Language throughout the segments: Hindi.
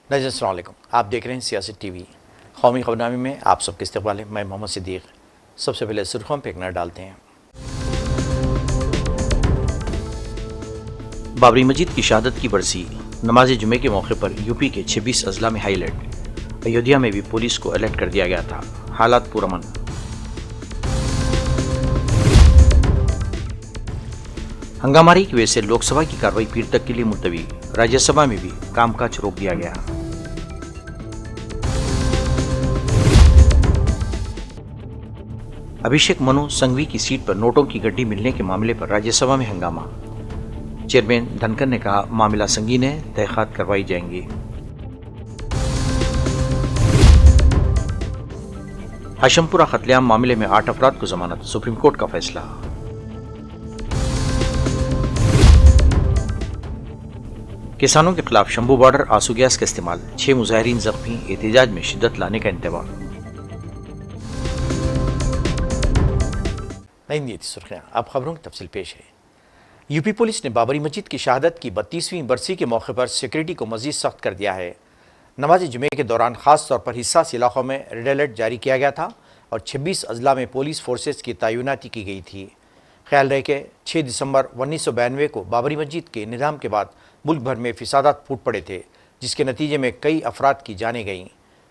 नाज़रीन अस्सलाम वालेकुम। आप देख रहे हैं सियासत टीवी। कौमी खबरनामे में आप सबके इस्तकबाल है। मैं मोहम्मद सिद्दीक। सबसे पहले सुर्खियों पर एक नज़र डालते हैं। बाबरी मस्जिद की शहादत की बरसी, नमाज जुमे के मौके पर यूपी के 26 अजला में हाई अलर्ट। अयोध्या में भी पुलिस को अलर्ट कर दिया गया था। हालात पुरअमन। हंगामारी की वजह से लोकसभा की कार्रवाई पीर तक के लिए मुलतवी। राज्यसभा में भी कामकाज रोक दिया गया। अभिषेक मनु संघवी की सीट पर नोटों की गड्डी मिलने के मामले पर राज्यसभा में हंगामा। चेयरमैन धनखड़ ने कहा, मामला संगीन है, तहकीकात करवाई जाएंगी। हाशमपुरा कत्लेआम मामले में 8 अफराद को जमानत, सुप्रीम कोर्ट का फैसला। किसानों के खिलाफ शंभू बॉर्डर आंसू गैस का इस्तेमाल, 6 मुजाहिरीन जख्मी, एहतजाज में शिद्दत लाने का इंतबाह। नहीं थी सुर्खियां, अब खबरों की तफसील पेश है। यूपी पुलिस ने बाबरी मस्जिद की शहादत की 32वीं बरसी के मौके पर सिक्योरिटी को मजीद सख्त कर दिया है। नमाज जुमे के दौरान खास तौर पर हिस्सास इलाकों में रेड अलर्ट जारी किया गया था और 26 अजला में पुलिस फोर्सेज की तैनाती की गई थी। ख्याल रहे कि 6 दिसंबर 1992 को बाबरी मस्जिद के निज़ाम के बाद मुल्क भर में फिसादात फूट पड़े थे, जिसके नतीजे में कई अफराद की जानें गईं।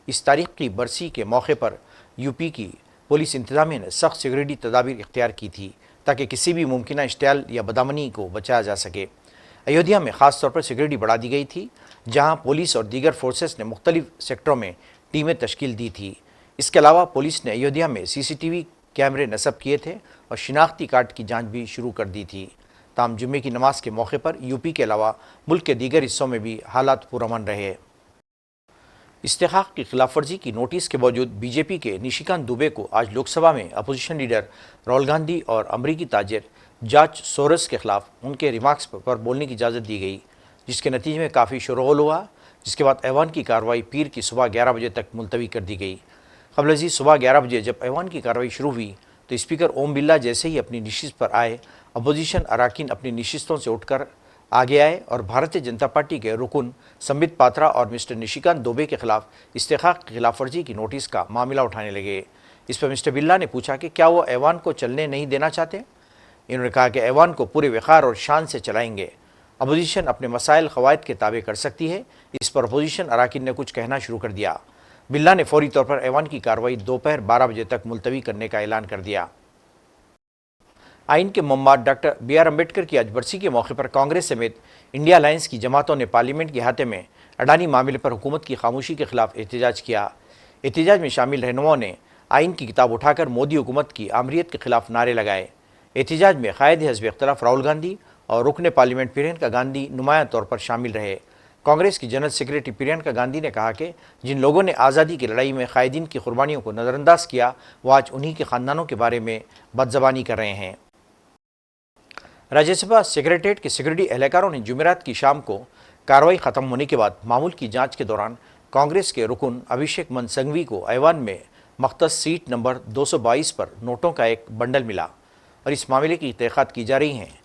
इस तारीख की बरसी के मौके पर यूपी की पुलिस इंतजामिया ने सख्त सिक्योरिटी तदाबीर इख्तियार की थी ताकि किसी भी मुमकिन इश्तियाल या बदअमनी को बचाया जा सके। अयोध्या में ख़ास तौर पर सिक्योरिटी बढ़ा दी गई थी, जहां पुलिस और दीगर फोर्सेस ने मुख्तलिफ सेक्टरों में टीमें तश्कील दी थी। इसके अलावा पुलिस ने अयोध्या में CCTV कैमरे नस्ब किए थे और शिनाख्ती कार्ड की जाँच भी शुरू कर दी थी। ताम जुम्मे की नमाज के मौके पर यूपी के अलावा मुल्क के दीगर हिस्सों में भी हालात पुरअमन रहे। इस्तेहकाक की खिलाफ वर्जी की नोटिस के बावजूद बीजेपी के निशिकांत दुबे को आज लोकसभा में अपोजिशन लीडर राहुल गांधी और अमरीकी ताजिर जॉर्ज सोरोस के खिलाफ उनके रिमार्क्स पर बोलने की इजाज़त दी गई, जिसके नतीजे में काफ़ी शोरगुल हुआ, जिसके बाद ऐवान की कार्रवाई पीर की सुबह 11 बजे तक मुलतवी कर दी गई। क़ब्ल सुबह 11 बजे जब ऐवान की कार्रवाई शुरू हुई तो स्पीकर ओम बिरला जैसे ही अपनी नशिस्त पर आए, अपोजिशन अरकान अपनी नशिस्तों से उठकर आगे आए और भारतीय जनता पार्टी के रुकन संबित पात्रा और मिस्टर निशिकांत दुबे के खिलाफ इस्तेहकाक की खिलाफ वर्जी की नोटिस का मामला उठाने लगे। इस पर मिस्टर बिरला ने पूछा कि क्या वो ऐवान को चलने नहीं देना चाहते। इन्होंने कहा कि ऐवान को पूरे वक़ार और शान से चलाएंगे। अपोजिशन अपने मसाइल क़वायद के ताबे कर सकती है। इस पर अपोजिशन अरकान ने कुछ कहना शुरू कर दिया। बिरला ने फौरी तौर पर ऐवान की कार्रवाई दोपहर 12 बजे तक मुलतवी करने का ऐलान कर दिया। आइन के मम्माद डॉक्टर BR अम्बेडकर की आज बरसी के मौके पर कांग्रेस समेत इंडिया अलायंस की जमातों ने पार्लियामेंट के अहाते में अडानी मामले पर हुकूमत की खामोशी के खिलाफ एहतजाज किया। एहतजाज में शामिल रहनुमाओं ने आइन की किताब उठाकर मोदी हुकूमत की आमरीत के खिलाफ नारे लगाए। एहतजाज में कायद हिज़्ब इख्तिलाफ राहुल गांधी और रुकन पार्लियामेंट प्रियंका गांधी नुमाया तौर पर शामिल रहे। कांग्रेस की जनरल सेक्रेटरी प्रियंका गांधी ने कहा कि जिन लोगों ने आज़ादी की लड़ाई में कायदीन की कुर्बानियों को नज़रअंदाज किया, वो आज उन्हीं के ख़ानदानों के बारे में बदज़बानी कर रहे हैं। राज्यसभा सेक्रेटरीट के सिक्योरिटी एहलकारों ने जुमेरात की शाम को कार्रवाई ख़त्म होने के बाद मामूल की जांच के दौरान कांग्रेस के रुकन अभिषेक मनु संघवी को ऐवान में मख्तस सीट नंबर 222 पर नोटों का एक बंडल मिला और इस मामले की तहक़ीक़ात की जा रही हैं।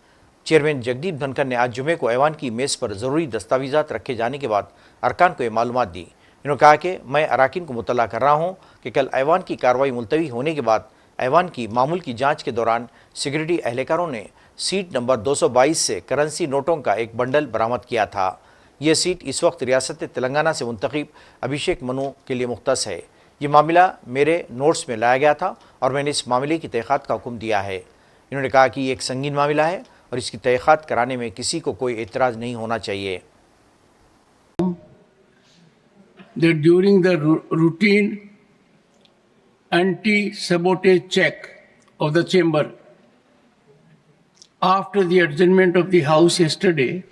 चेयरमैन जगदीप धनखड़ ने आज जुमे को ऐवान की मेज़ पर ज़रूरी दस्तावेज़ात रखे जाने के बाद अरकान को ये मालूमात दी। इन्होंने कहा कि मैं अरकान को मुतल्ला कर रहा हूँ कि कल ऐवान की कार्रवाई मुलतवी होने के बाद ऐवान की मामूल की जाँच के दौरान सिक्योरिटी एहलकारों ने सीट नंबर 222 से करेंसी नोटों का एक बंडल बरामद किया था। यह सीट इस वक्त रियासत तेलंगाना से मुंतखब अभिषेक मनु के लिए मुख्तस है। ये मामला मेरे नोट्स में लाया गया था और मैंने इस मामले की तहक़ीक़ात का हुक्म दिया है। इन्होंने कहा कि ये एक संगीन मामला है और इसकी तहक़ीक़ात कराने में किसी को कोई एतराज़ नहीं होना चाहिए। During the routine anti-sabotage check of the chamber, after the adjournment of the House yesterday,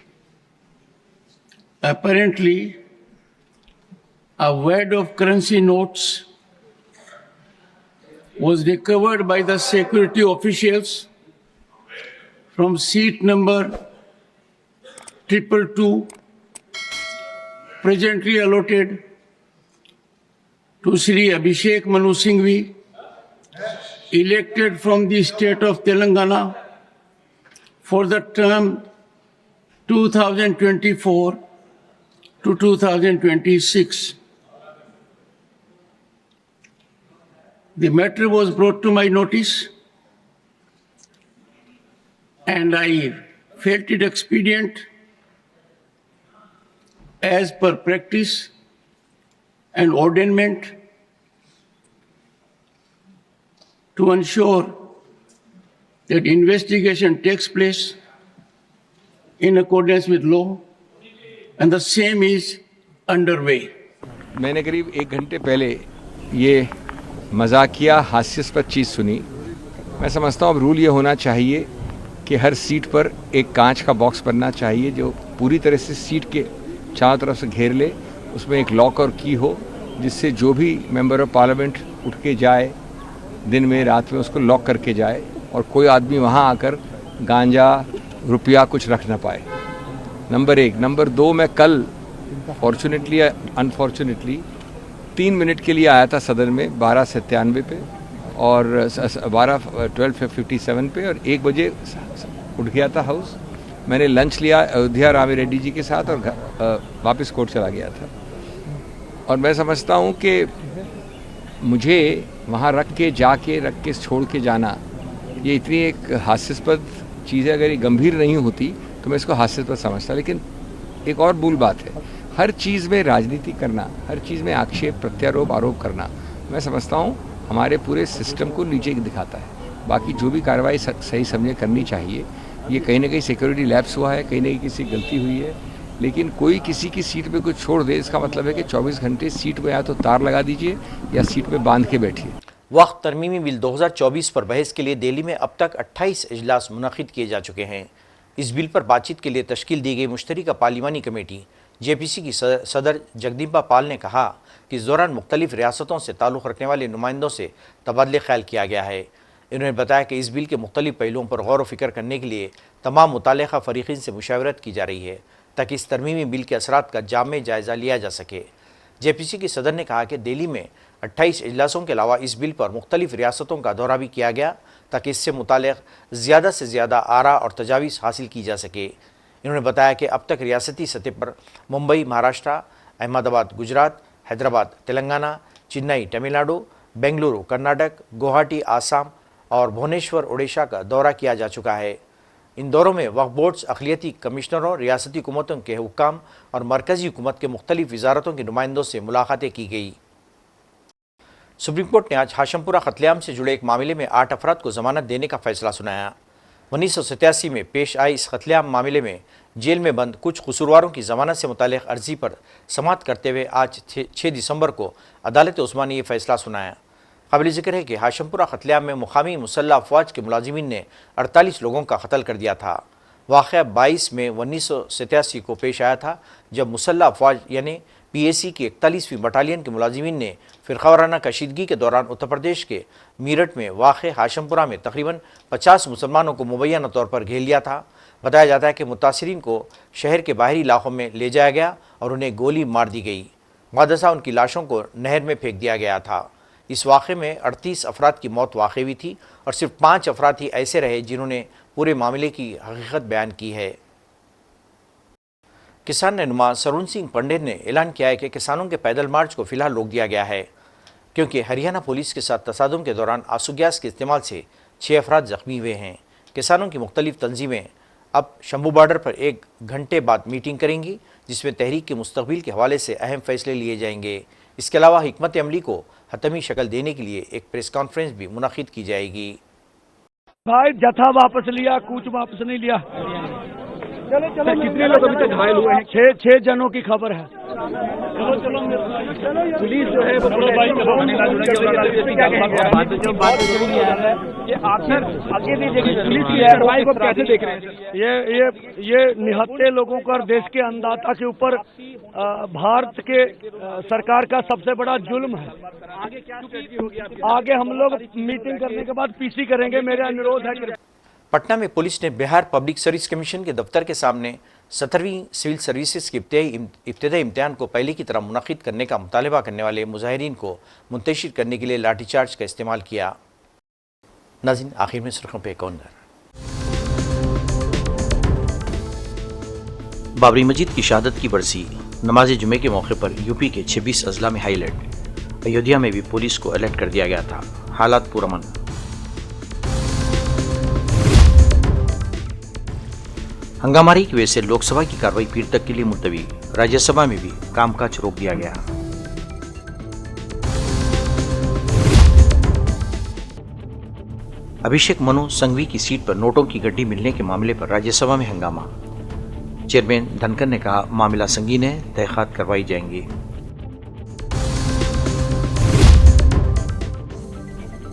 apparently a wad of currency notes was recovered by the security officials from seat number 222, presently allotted to Sri Abhishek Manu Singhvi, elected from the state of Telangana for the term 2024 to 2026. The matter was brought to my notice, and I felt it expedient, as per practice and ordainment, to ensure that investigation takes place in accordance with law, and the same is underway. मैंने करीब 1 घंटे पहले ये मजाकिया हास्यास्पद चीज़ सुनी। मैं समझता हूँ अब रूल ये होना चाहिए कि हर सीट पर एक कांच का बॉक्स बनना चाहिए जो पूरी तरह से सीट के चारों तरफ से घेर ले, उसमें एक लॉक और की हो जिससे जो भी मेंबर ऑफ पार्लियामेंट उठ के जाए दिन में रात में उसको लॉक करके जाए और कोई आदमी वहाँ आकर गांजा रुपया कुछ रख ना पाए। नंबर 1। नंबर 2, मैं कल फॉर्चुनेटली अनफॉर्चुनेटली 3 मिनट के लिए आया था सदन में 12:97 पे और 12:57 पे और 1 बजे उठ गया था हाउस। मैंने लंच लिया अयोध्या रामी रेड्डी जी के साथ और वापस कोर्ट चला गया था। और मैं समझता हूँ कि मुझे वहाँ रख के छोड़ के जाना ये इतनी एक हास्यास्पद चीज़ है। अगर ये गंभीर नहीं होती तो मैं इसको हास्यास्पद समझता, लेकिन एक और मूल बात है, हर चीज़ में राजनीति करना, हर चीज़ में आक्षेप प्रत्यारोप आरोप करना, मैं समझता हूँ हमारे पूरे सिस्टम को नीचे दिखाता है। बाकी जो भी कार्रवाई सही समझे करनी चाहिए, ये कहीं ना कहीं सिक्योरिटी लैप्स हुआ है, कहीं ना कहीं किसी गलती हुई है, लेकिन कोई किसी की सीट पे कुछ छोड़ दे इसका मतलब है कि 24 घंटे सीट में या तो तार लगा दीजिए या सीट पे बांध के बैठिए। वक्त तरमीमी बिल 2024 पर बहस के लिए दिल्ली में अब तक 28 इजलास मुनक़िद किए जा चुके हैं। इस बिल पर बातचीत के लिए तश्कील दी गई मुश्तरका पार्लिमानी कमेटी जेपीसी की सदर जगदीम्बा पाल ने कहा कि इस दौरान मुख्तलिफ रियासतों से ताल्लुक़ रखने वाले नुमाइंदों से तबादले ख्याल किया गया है। इन्होंने बताया कि इस बिल के मुख्तलिफ पहलुओं पर गौर व फिक्र करने के लिए तमाम मुताल्लिक़ा फ़रीक़ीन से मुशावरत की जा रही है ताकि इस तरमीमी बिल के असरात का जामे जायज़ा लिया जा सके। जेपीसी की सदर ने कहा कि दिल्ली में 28 इजलासों के अलावा इस बिल पर मुख्तलिफ रियासतों का दौरा भी किया गया ताकि इससे मुताल्लिक़ ज़्यादा से ज़्यादा आरा और तजावीज़ हासिल की जा सके। इन्होंने बताया कि अब तक रियासती सतह पर मुंबई महाराष्ट्र, अहमदाबाद गुजरात, हैदराबाद तेलंगाना, चेन्नई तमिलनाडु, बेंगलुरु कर्नाटक, गुवाहाटी आसाम और भुवनेश्वर उड़ीसा का दौरा किया जा चुका है। इन दौरों में वक्फ बोर्ड्स, अक़लियती कमिश्नरों, रियासती हुकूमतों के हुक्काम और मरकज़ी हुकूमत के मुख्तलिफ वज़ारतों के नुमाइंदों से मुलाकातें की गई। सुप्रीम कोर्ट ने आज हाशमपुरा कत्लेआम से जुड़े एक मामले में 8 अफराद को ज़मानत देने का फैसला सुनाया। 1987 में पेश आई इस कत्लेआम मामले में जेल में बंद कुछ कसूरवारों की ज़मानत से मुताल्लिक़ अर्जी पर समाअत करते हुए आज 6 दिसंबर को अदालत उस्मा ने यह फैसला सुनाया। काबिल ज़िक्र है कि हाशमपुरा कत्लेआम में मुकामी मुसल्लह अफवाज के मुलाजिमीन ने 48 लोगों का कत्ल कर दिया था। वाक़या 22 मई 1987 को पेश आया था जब मुसल्लह अफवाज यानी PAC की 41वीं बटालियन के मुलाजिमीन ने फ़िरक़ावाराना कशीदगी के दौरान उत्तर प्रदेश के मीरठ में वाक़े हाशमपुरा में तकरीबन 50 मुसलमानों को मुबैना तौर पर घेर लिया था। बताया जाता है कि मुतासिरीन को शहर के बाहरी इलाकों में ले जाया गया और उन्हें गोली मार दी गई। मुक़द्दसा उनकी लाशों को नहर में फेंक दिया गया था। इस वाक़े में 38 अफराद की मौत वाक़ई हुई थी और सिर्फ 5 अफराद ही ऐसे रहे जिन्होंने पूरे मामले की हकीकत बयान की है। किसान रहनुमा सरून सिंह पंडित ने ऐलान किया है कि किसानों के पैदल मार्च को फिलहाल रोक दिया गया है क्योंकि हरियाणा पुलिस के साथ तसादुम के दौरान आंसू गैस के इस्तेमाल से 6 अफराद जख्मी हुए हैं। किसानों की मुख्तलिफ तंजीमें अब शंभू बॉर्डर पर 1 घंटे बाद मीटिंग करेंगी जिसमें तहरीक के मुस्तकबिल के हवाले से अहम फैसले लिए जाएंगे। इसके अलावा हिकमत अमली को हतमी शक्ल देने के लिए एक प्रेस कॉन्फ्रेंस भी मुनक़िद की जाएगी। भाई जथा वापस लिया, कूच वापस नहीं लिया। सर, कितने लोग अभी तक घायल हुए हैं? 6 जनों की खबर है। पुलिस जो है वो आगे भी देखिए पुलिस की कार्रवाई को कैसे देख रहे हैं? ये निहत्थे लोगों का देश के अन्नदाता के ऊपर भारत के सरकार का सबसे बड़ा जुल्म है। आगे क्या स्ट्रेटजी होगी? आगे हम लोग मीटिंग करने के बाद PC करेंगे। मेरा अनुरोध है कि पटना में पुलिस ने बिहार पब्लिक सर्विस कमीशन के दफ्तर के सामने 17वीं सिविल सर्विसेज के इब्तिदाई इम्तिहान को पहले की तरह मुनक़िद करने का मुतालबा करने वाले मुजाहिरीन को मुंतशिर करने के लिए लाठीचार्ज का इस्तेमाल किया। नाज़रीन, आखिर में सुर्खियों पे एक और नज़र। बाबरी मस्जिद की शहादत की बरसी नमाज जुमे के मौके पर यूपी के 26 अजला में हाई अलर्ट। अयोध्या में भी पुलिस को अलर्ट कर दिया गया था। हालात पुरअमन। हंगामारी की वजह से लोकसभा की कार्रवाई पीर तक के लिए मुलतवी। राज्यसभा में भी कामकाज रोक दिया गया। अभिषेक मनु संघवी की सीट पर नोटों की गड्डी मिलने के मामले पर राज्यसभा में हंगामा। चेयरमैन धनखड़ ने कहा, मामला संगीन है, तहकीकात करवाई जाएंगी।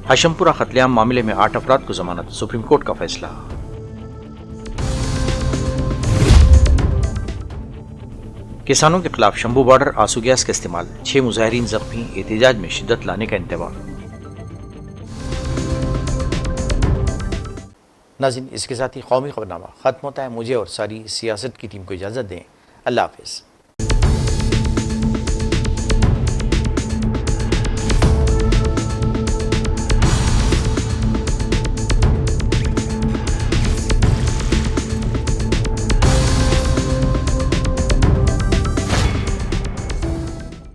हाशमपुरा कत्लेआम मामले में 8 अफराद को जमानत। सुप्रीम कोर्ट का फैसला। किसानों के खिलाफ शंभू बॉर्डर आंसू गैस का इस्तेमाल। 6 मुजाहिरीन जख्मी। एहतजाज में शिद्दत लाने का इंतबाह। नाज़रीन, इसके साथ ही कौमी खबरनामा खत्म होता है। मुझे और सारी सियासत की टीम को इजाज़त दें। अल्लाह हाफ़िज़।